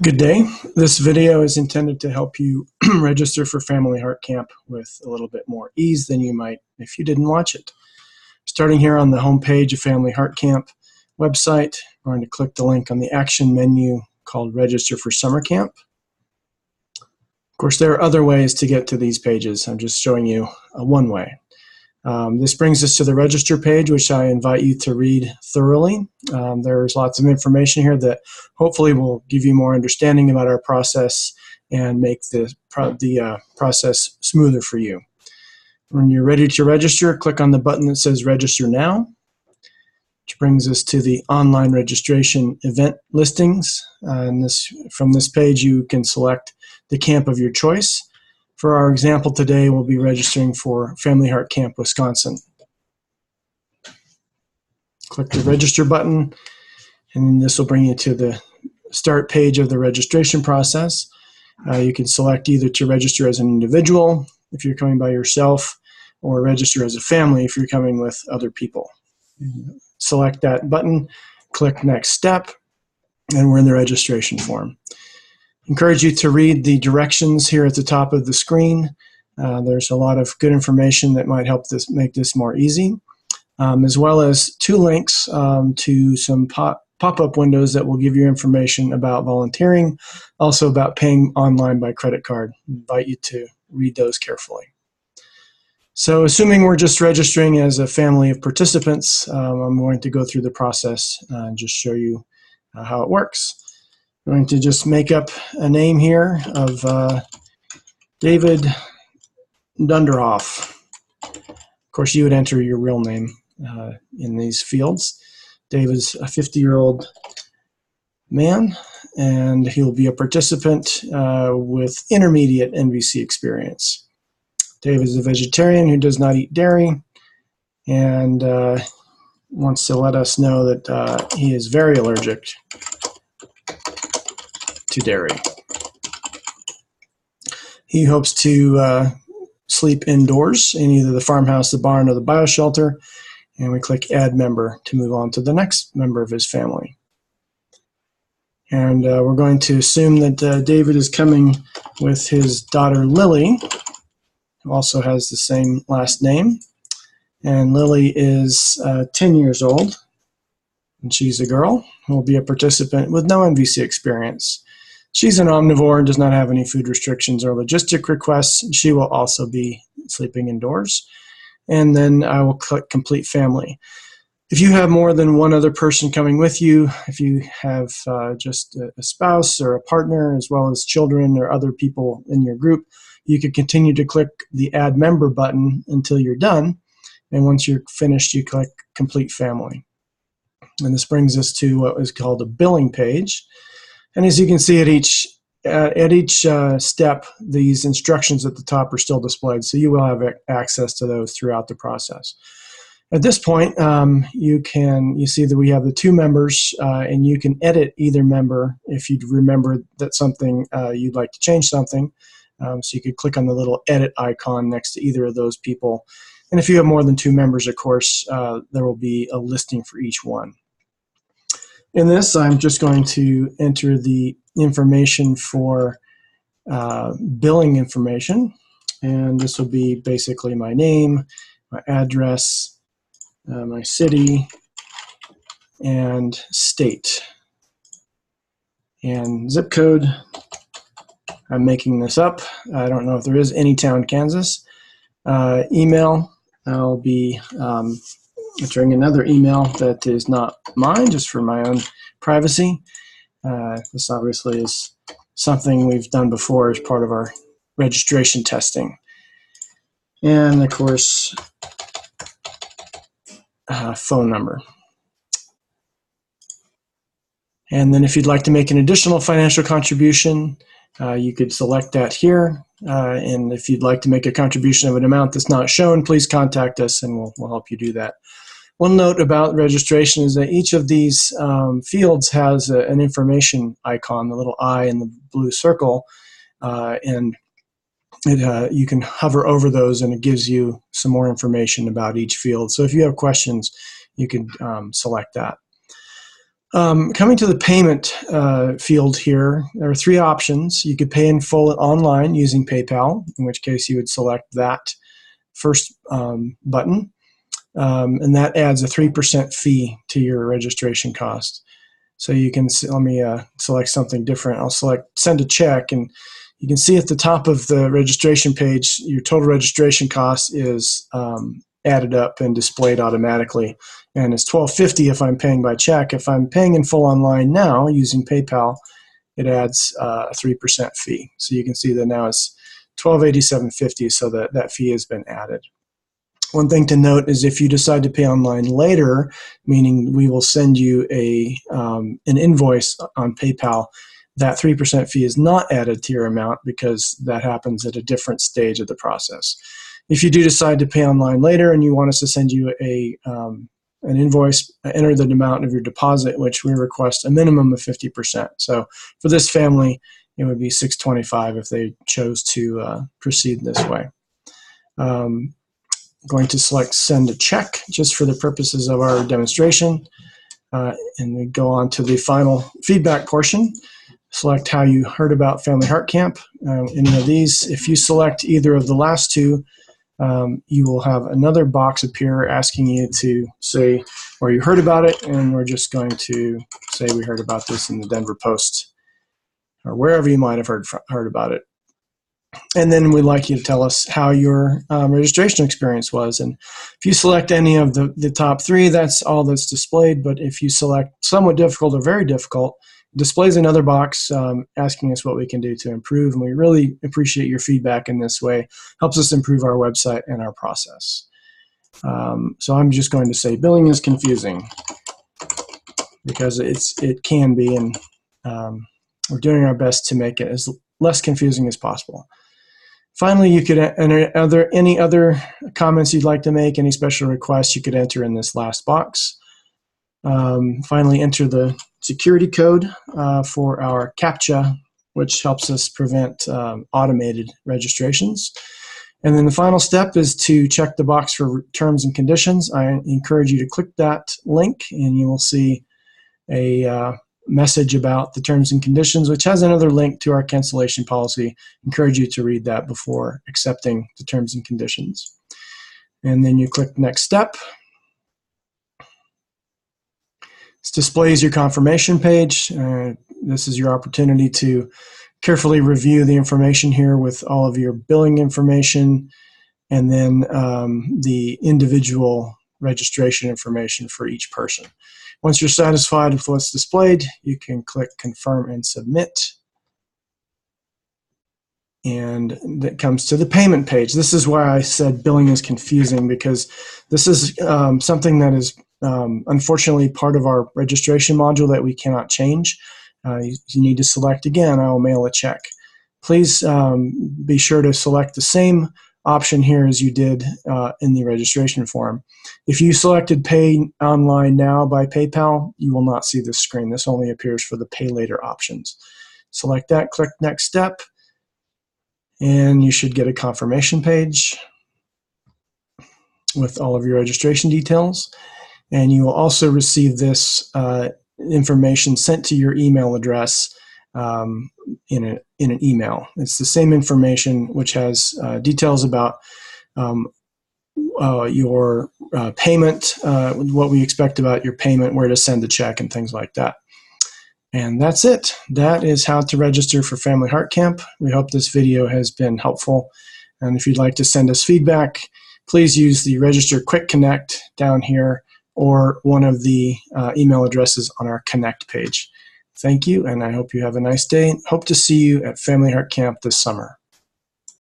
Good day. This video is intended to help you register for Family Heart Camp with a little bit more ease than you might if you didn't watch it. Starting here on the home page of Family Heart Camp website, we're going to click the link on the action menu called Register for Summer Camp. Of course, there are other ways to get to these pages. I'm just showing you one way. This brings us to the register page, which I invite you to read thoroughly. There's lots of information here that hopefully will give you more understanding about our process and make the process smoother for you. When you're ready to register, click on the button that says Register Now, which brings us to the online registration event listings. From this page, you can select the camp of your choice. For our example today, we'll be registering for Family Heart Camp, Wisconsin. Click the register button, and this will bring you to the start page of the registration process. You can select either to register as an individual if you're coming by yourself, or register as a family if you're coming with other people. Select that button, click Next Step, and we're in the registration form. Encourage you to read the directions here at the top of the screen. There's a lot of good information that might help make this more easy, as well as two links to some pop-up windows that will give you information about volunteering, also about paying online by credit card. I invite you to read those carefully. So assuming we're just registering as a family of participants, I'm going to go through the process and just show you how it works. I'm going to just make up a name here of David Dunderhoff. Of course, you would enter your real name in these fields. David's a 50-year-old man, and he'll be a participant with intermediate NVC experience. David is a vegetarian who does not eat dairy, and wants to let us know that he is very allergic to dairy. He hopes to sleep indoors in either the farmhouse, the barn, or the bioshelter, and we click Add Member to move on to the next member of his family. And we're going to assume that David is coming with his daughter Lily, who also has the same last name. And Lily is 10 years old, and she's a girl who will be a participant with no NVC experience. She's an omnivore and does not have any food restrictions or logistic requests. She will also be sleeping indoors. And then I will click Complete Family. If you have more than one other person coming with you, if you have just a spouse or a partner, as well as children or other people in your group, you could continue to click the Add Member button until you're done. And once you're finished, you click Complete Family. And this brings us to what is called a billing page. And as you can see at each step, these instructions at the top are still displayed, so you will have access to those throughout the process. At this point, you see that we have the two members, and you can edit either member if you remember that you'd like to change something. So you could click on the little edit icon next to either of those people. And if you have more than two members, of course, there will be a listing for each one. In this, I'm just going to enter the information for billing information, and this will be basically my name, my address, my city, and state, and zip code. I'm making this up. I don't know if there is Anytown, Kansas. Email, I'll be entering another email that is not mine, just for my own privacy. This obviously is something we've done before as part of our registration testing. And of course, phone number. And then if you'd like to make an additional financial contribution, you could select that here. And if you'd like to make a contribution of an amount that's not shown, please contact us and we'll help you do that. One note about registration is that each of these fields has an information icon, the little I in the blue circle, and you can hover over those and it gives you some more information about each field. So if you have questions, you can select that. Coming to the payment field here, there are three options. You could pay in full online using PayPal, in which case you would select that first button, and that adds a 3% fee to your registration cost. So you can, let me select something different. I'll select send a check, and you can see at the top of the registration page, your total registration cost is added up and displayed automatically. And it's $12.50 if I'm paying by check. If I'm paying in full online now using PayPal, it adds a 3% fee. So you can see that now it's $12.87.50, so that fee has been added. One thing to note is if you decide to pay online later, meaning we will send you an invoice on PayPal, that 3% fee is not added to your amount because that happens at a different stage of the process. If you do decide to pay online later and you want us to send you an invoice, enter the amount of your deposit, which we request a minimum of 50%. So for this family, it would be $625 if they chose to proceed this way. Going to select send a check just for the purposes of our demonstration, and we go on to the final feedback portion. Select how you heard about Family Heart Camp. Any of these, if you select either of the last two, you will have another box appear asking you to say where you heard about it, and we're just going to say we heard about this in the Denver Post or wherever you might have heard about it. And then we'd like you to tell us how your registration experience was. And if you select any of the top three, that's all that's displayed. But if you select somewhat difficult or very difficult, it displays another box asking us what we can do to improve. And we really appreciate your feedback in this way. Helps us improve our website and our process. So I'm just going to say billing is confusing because it can be, and we're doing our best to make it as less confusing as possible. Finally, you could enter any other comments you'd like to make, any special requests you could enter in this last box. Finally, enter the security code for our CAPTCHA, which helps us prevent automated registrations. And then the final step is to check the box for terms and conditions. I encourage you to click that link, and you will see a message about the terms and conditions, which has another link to our cancellation policy. Encourage you to read that before accepting the terms and conditions. And then you click next step. This displays your confirmation page. This is your opportunity to carefully review the information here with all of your billing information and then the individual registration information for each person. Once you're satisfied with what's displayed, you can click Confirm and Submit. And that comes to the payment page. This is why I said billing is confusing, because this is something that is unfortunately part of our registration module that we cannot change. You need to select again, I will mail a check. Please be sure to select the same option here as you did in the registration form. If you selected Pay Online Now by PayPal, you will not see this screen. This only appears for the Pay Later options. Select that, click Next Step, and you should get a confirmation page with all of your registration details. And you will also receive this information sent to your email address in an email. It's the same information which has details about your payment, what we expect about your payment, where to send the check, and things like that. And that's it. That is how to register for Family Heart Camp. We hope this video has been helpful. And if you'd like to send us feedback, please use the Register Quick Connect down here or one of the email addresses on our Connect page. Thank you, and I hope you have a nice day. Hope to see you at Family Heart Camp this summer.